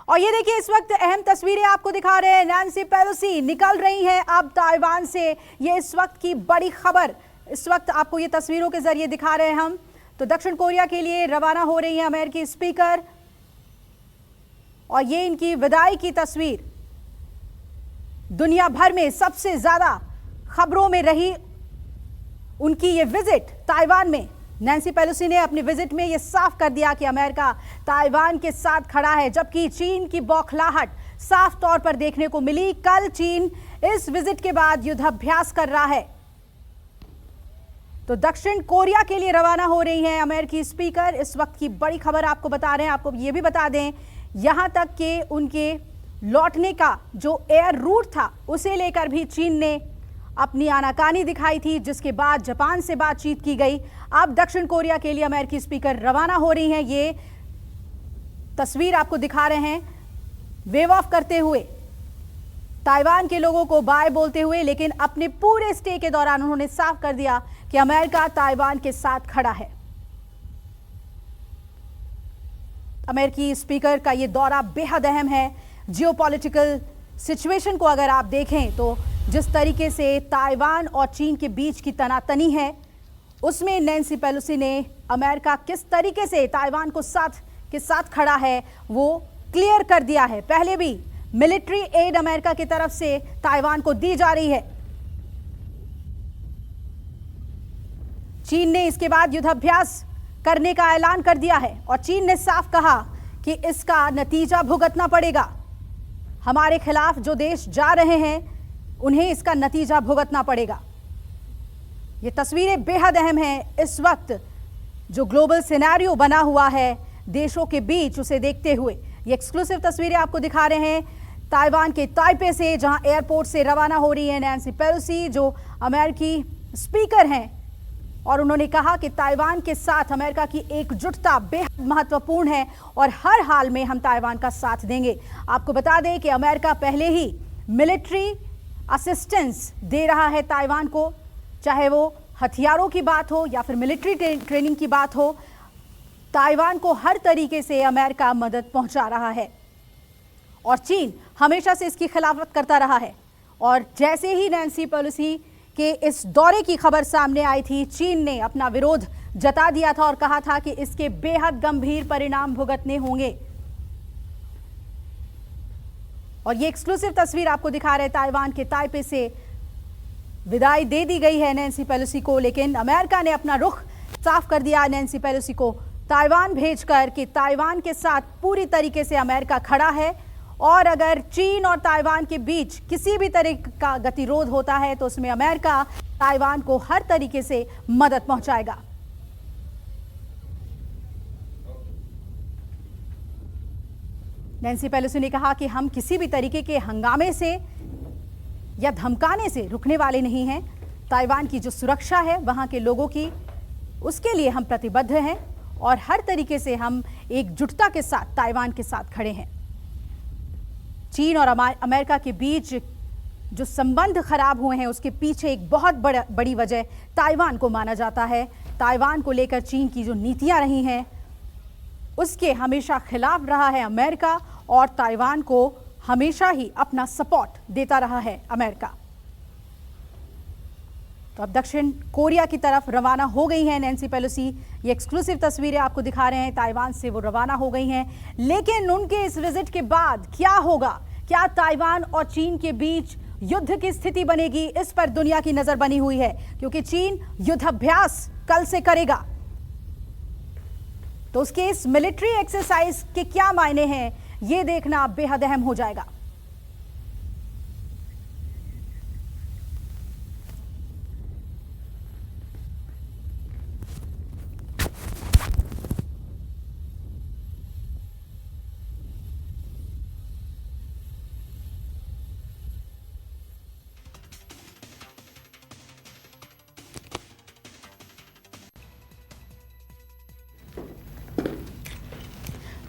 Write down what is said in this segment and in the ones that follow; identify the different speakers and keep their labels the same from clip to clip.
Speaker 1: और ये देखिए इस वक्त अहम तस्वीरें आपको दिखा रहे हैं। नैन्सी पेलोसी निकल रही हैं अब ताइवान से। ये इस वक्त की बड़ी खबर इस वक्त आपको ये तस्वीरों के जरिए दिखा रहे हैं हम। तो दक्षिण कोरिया के लिए रवाना हो रही हैं अमेरिकी स्पीकर और ये इनकी विदाई की तस्वीर दुनिया भर में सबसे ज्यादा खबरों में रही उनकी ये विजिट ताइवान में। नैन्सी पेलोसी ने अपनी विजिट में ये साफ कर दिया कि अमेरिका ताइवान के साथ खड़ा है, जबकि चीन की बौखलाहट साफ तौर पर देखने को मिली। कल चीन इस विजिट के बाद युद्धाभ्यास कर रहा है। तो दक्षिण कोरिया के लिए रवाना हो रही हैं अमेरिकी स्पीकर। इस वक्त की बड़ी खबर आपको बता रहे हैं। आपको ये भी बता दें यहां तक कि उनके लौटने का जो एयर रूट था उसे लेकर भी चीन ने अपनी आनाकानी दिखाई थी, जिसके बाद जापान से बातचीत की गई। अब दक्षिण कोरिया के लिए अमेरिकी स्पीकर रवाना हो रही हैं। ये तस्वीर आपको दिखा रहे हैं वेव ऑफ करते हुए, ताइवान के लोगों को बाय बोलते हुए, लेकिन अपने पूरे स्टे के दौरान उन्होंने साफ कर दिया कि अमेरिका ताइवान के साथ खड़ा है। अमेरिकी स्पीकर का यह दौरा बेहद अहम है। जियोपॉलिटिकल सिचुएशन को अगर आप देखें तो जिस तरीके से ताइवान और चीन के बीच की तनातनी है, उसमें नैन्सी पेलोसी ने अमेरिका किस तरीके से ताइवान को साथ खड़ा है वो क्लियर कर दिया है। पहले भी मिलिट्री एड अमेरिका की तरफ से ताइवान को दी जा रही है। चीन ने इसके बाद युद्धाभ्यास करने का ऐलान कर दिया है और चीन ने साफ कहा कि इसका नतीजा भुगतना पड़ेगा। हमारे खिलाफ जो देश जा रहे हैं उन्हें इसका नतीजा भुगतना पड़ेगा। ये तस्वीरें बेहद अहम हैं। इस वक्त जो ग्लोबल सिनेरियो बना हुआ है देशों के बीच, उसे देखते हुए ये एक्सक्लूसिव तस्वीरें आपको दिखा रहे हैं ताइवान के ताइपे से, जहां एयरपोर्ट से रवाना हो रही है नैन्सी पेलोसी जो अमेरिकी स्पीकर हैं। और उन्होंने कहा कि ताइवान के साथ अमेरिका की एकजुटता बेहद महत्वपूर्ण है और हर हाल में हम ताइवान का साथ देंगे। आपको बता दें कि अमेरिका पहले ही मिलिट्री असिस्टेंस दे रहा है ताइवान को, चाहे वो हथियारों की बात हो या फिर मिलिट्री ट्रेनिंग की बात हो। ताइवान को हर तरीके से अमेरिका मदद पहुंचा रहा है और चीन हमेशा से इसकी खिलाफत करता रहा है। और जैसे ही नैन्सी पेलोसी के इस दौरे की खबर सामने आई थी, चीन ने अपना विरोध जता दिया था और कहा था कि इसके बेहद गंभीर परिणाम भुगतने होंगे। और ये एक्सक्लूसिव तस्वीर आपको दिखा रहे ताइवान के ताइपे से विदाई दे दी गई है नैन्सी पेलोसी को, लेकिन अमेरिका ने अपना रुख साफ कर दिया नैन्सी पेलोसी को ताइवान भेजकर कि ताइवान के साथ पूरी तरीके से अमेरिका खड़ा है और अगर चीन और ताइवान के बीच किसी भी तरह का गतिरोध होता है तो उसमें अमेरिका ताइवान को हर तरीके से मदद पहुंचाएगा। नैन्सी पेलोसी ने कहा कि हम किसी भी तरीके के हंगामे से या धमकाने से रुकने वाले नहीं हैं। ताइवान की जो सुरक्षा है वहां के लोगों की, उसके लिए हम प्रतिबद्ध हैं और हर तरीके से हम एकजुटता के साथ ताइवान के साथ खड़े हैं। चीन और अमेरिका के बीच जो संबंध खराब हुए हैं उसके पीछे एक बहुत बड़ी वजह ताइवान को माना जाता है। ताइवान को लेकर चीन की जो नीतियां रही हैं उसके हमेशा खिलाफ रहा है अमेरिका और ताइवान को हमेशा ही अपना सपोर्ट देता रहा है अमेरिका। तो अब दक्षिण कोरिया की तरफ रवाना हो गई हैं नैन्सी पेलोसी। ये एक्सक्लूसिव तस्वीरें आपको दिखा रहे हैं, ताइवान से वो रवाना हो गई हैं। लेकिन उनके इस विजिट के बाद क्या होगा, क्या ताइवान और चीन के बीच युद्ध की स्थिति बनेगी, इस पर दुनिया की नजर बनी हुई है, क्योंकि चीन युद्धाभ्यास कल से करेगा। तो उसके इस मिलिट्री एक्सरसाइज के क्या मायने हैं ये देखना बेहद अहम हो जाएगा।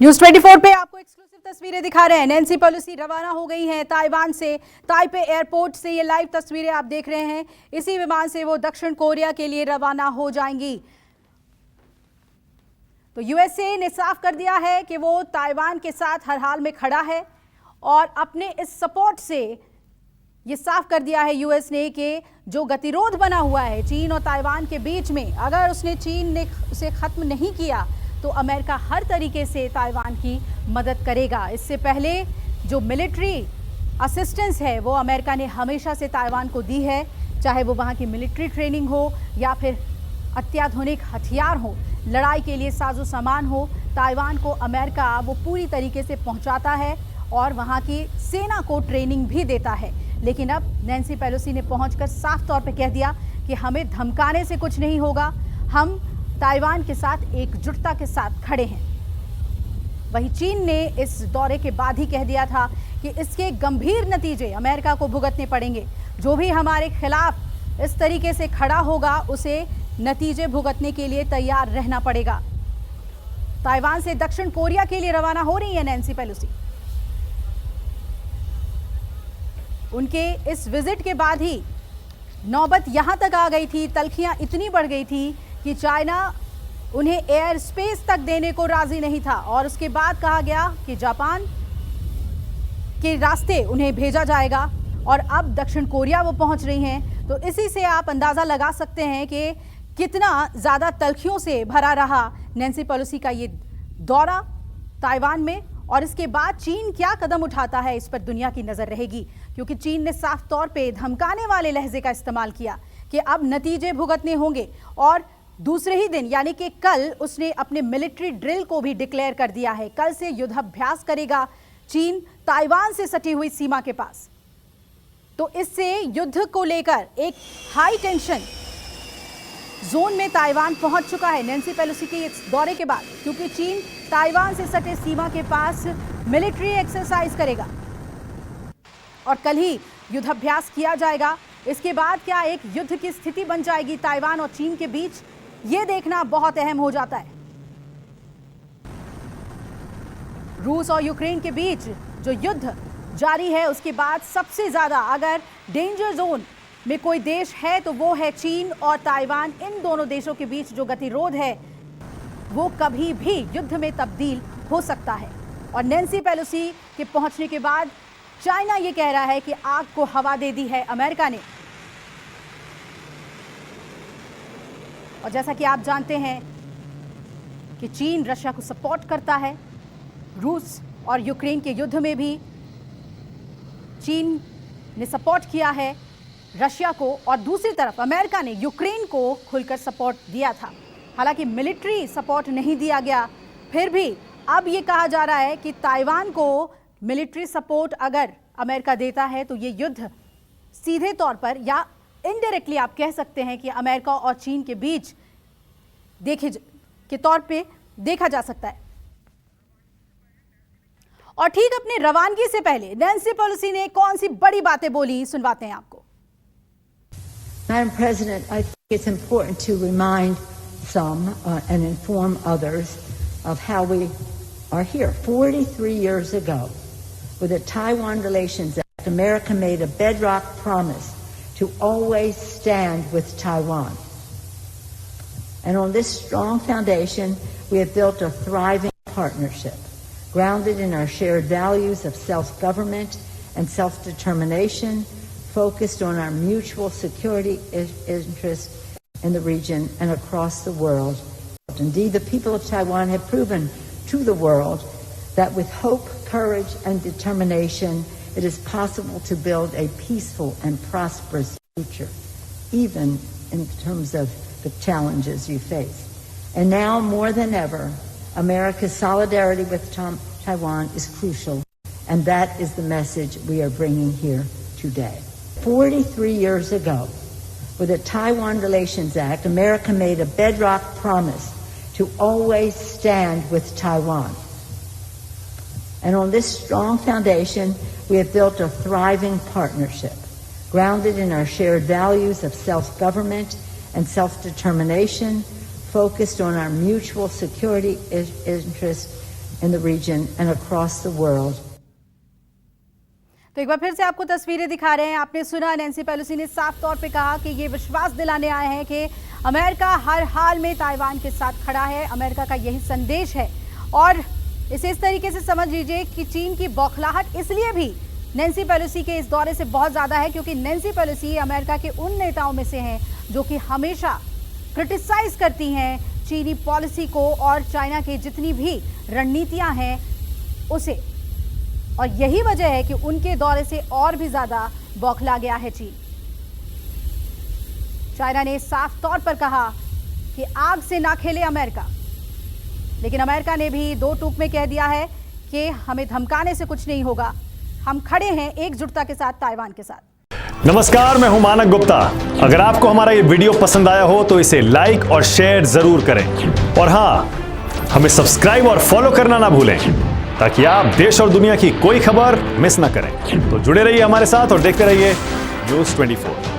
Speaker 1: न्यूज़ 24 पे आपको एक्सक्लूसिव तस्वीरें दिखा रहे हैं। नैन्सी पेलोसी रवाना हो गई हैं ताइवान से, ताइपे एयरपोर्ट से। ये लाइव तस्वीरें आप देख रहे हैं। इसी विमान से वो दक्षिण कोरिया के लिए रवाना हो जाएंगी। तो यूएसए ने साफ कर दिया है कि वो ताइवान के साथ हर हाल में खड़ा है और अपने इस सपोर्ट से ये साफ कर दिया है यूएस ने कि जो गतिरोध बना हुआ है चीन और ताइवान के बीच में, अगर चीन ने उसे खत्म नहीं किया तो अमेरिका हर तरीके से ताइवान की मदद करेगा। इससे पहले जो मिलिट्री असिस्टेंस है वो अमेरिका ने हमेशा से ताइवान को दी है, चाहे वो वहाँ की मिलिट्री ट्रेनिंग हो या फिर अत्याधुनिक हथियार हो, लड़ाई के लिए साजो सामान हो, ताइवान को अमेरिका वो पूरी तरीके से पहुंचाता है और वहाँ की सेना को ट्रेनिंग भी देता है। लेकिन अब नैन्सी पेलोसी ने पहुंचकर साफ तौर पे कह दिया कि हमें धमकाने से कुछ नहीं होगा, हम ताइवान के साथ एकजुटता के साथ खड़े हैं। वहीं चीन ने इस दौरे के बाद ही कह दिया था कि इसके गंभीर नतीजे अमेरिका को भुगतने पड़ेंगे। जो भी हमारे खिलाफ इस तरीके से खड़ा होगा उसे नतीजे भुगतने के लिए तैयार रहना पड़ेगा। ताइवान से दक्षिण कोरिया के लिए रवाना हो रही है नैन्सी पेलोसी। उनके इस विजिट के बाद ही नौबत यहां तक आ गई थी, तल्खियां इतनी बढ़ गई थी कि चाइना उन्हें एयर स्पेस तक देने को राजी नहीं था और उसके बाद कहा गया कि जापान के रास्ते उन्हें भेजा जाएगा और अब दक्षिण कोरिया वो पहुंच रही हैं। तो इसी से आप अंदाजा लगा सकते हैं कि कितना ज्यादा तल्खियों से भरा रहा नैन्सी पेलोसी का ये दौरा ताइवान में। और इसके बाद चीन क्या कदम उठाता है इस पर दुनिया की नजर रहेगी, क्योंकि चीन ने साफ तौर पे धमकाने वाले लहजे का इस्तेमाल किया कि अब नतीजे भुगतने होंगे। और दूसरे ही दिन यानी कि कल उसने अपने मिलिट्री ड्रिल को भी डिक्लेयर कर दिया है। कल से युद्धाभ्यास करेगा चीन ताइवान से सटी हुई सीमा के पास। तो इससे युद्ध को लेकर एक हाई टेंशन जोन में ताइवान पहुंच चुका है नैन्सी पेलोसी के इस दौरे के बाद, क्योंकि चीन ताइवान से सटे सीमा के पास मिलिट्री एक्सरसाइज करेगा और कल ही युद्धाभ्यास किया जाएगा। इसके बाद क्या एक युद्ध की स्थिति बन जाएगी ताइवान और चीन के बीच, यह देखना बहुत अहम हो जाता है। रूस और यूक्रेन के बीच जो युद्ध जारी है उसके बाद सबसे ज्यादा अगर डेंजर जोन में कोई देश है तो वो है चीन और ताइवान। इन दोनों देशों के बीच जो गतिरोध है वो कभी भी युद्ध में तब्दील हो सकता है। और नैन्सी पेलोसी के पहुंचने के बाद चाइना ये कह रहा है कि आग को हवा दे दी है अमेरिका ने। और जैसा कि आप जानते हैं कि चीन रशिया को सपोर्ट करता है, रूस और यूक्रेन के युद्ध में भी चीन ने सपोर्ट किया है रशिया को और दूसरी तरफ अमेरिका ने यूक्रेन को खुलकर सपोर्ट दिया था। हालांकि मिलिट्री सपोर्ट नहीं दिया गया, फिर भी अब ये कहा जा रहा है कि ताइवान को मिलिट्री सपोर्ट अगर अमेरिका देता है तो ये युद्ध सीधे तौर पर या इनडायरेक्टली आप कह सकते हैं कि अमेरिका और चीन के बीच के तौर पे देखा जा सकता है। और ठीक अपने रवानगी से पहले नैन्सी पेलोसी ने कौन सी बड़ी बातें बोली, सुनवाते हैं आपको।
Speaker 2: Madam President, I think it's important to remind some and inform others of how we are here. 43 years ago, with the Taiwan Relations Act, America made a bedrock promise to always stand with Taiwan. And on this strong foundation, we have built a thriving partnership, grounded in our shared values of self-government and self-determination, focused on our mutual security interests in the region and across the world. Indeed, the people of Taiwan have proven to the world that with hope, courage, and determination, it is possible to build a peaceful and prosperous future, even in terms of the challenges you face. And now, more than ever, America's solidarity with Taiwan is crucial, and that is the message we are bringing here today. 43 years ago, with the Taiwan Relations Act, America made a bedrock promise to always stand with Taiwan. And on this strong foundation, we have built a thriving partnership, grounded in our shared values of self-government and self-determination, focused on our mutual security interests in the region and across the world.
Speaker 1: तो एक बार फिर से आपको तस्वीरें दिखा रहे हैं। आपने सुना नैन्सी पेलोसी ने साफ तौर पे कहा कि ये विश्वास दिलाने आए हैं कि अमेरिका हर हाल में ताइवान के साथ खड़ा है। अमेरिका का यही संदेश है और इसे इस तरीके से समझ लीजिए कि चीन की बौखलाहट इसलिए भी नैन्सी पेलोसी के इस दौरे से बहुत ज्यादा है क्योंकि नैन्सी पेलोसी अमेरिका के उन नेताओं में से हैं जो कि हमेशा क्रिटिसाइज करती हैं चीनी पॉलिसी को और चाइना की जितनी भी रणनीतियां हैं उसे, और यही वजह है कि उनके दौरे से और भी ज्यादा बौखला गया है चीन। चाइना ने साफ तौर पर कहा कि आग से ना खेले अमेरिका, लेकिन अमेरिका ने भी दो टूक में कह दिया है कि हमें धमकाने से कुछ नहीं होगा, हम खड़े हैं एकजुटता के साथ ताइवान के साथ।
Speaker 3: नमस्कार, मैं हूं मानक गुप्ता। अगर आपको हमारा ये वीडियो पसंद आया हो तो इसे लाइक और शेयर जरूर करें और हां, हमें सब्सक्राइब और फॉलो करना ना भूलें ताकि आप देश और दुनिया की कोई खबर मिस ना करें। तो जुड़े रहिए हमारे साथ और देखते रहिए न्यूज़ 24।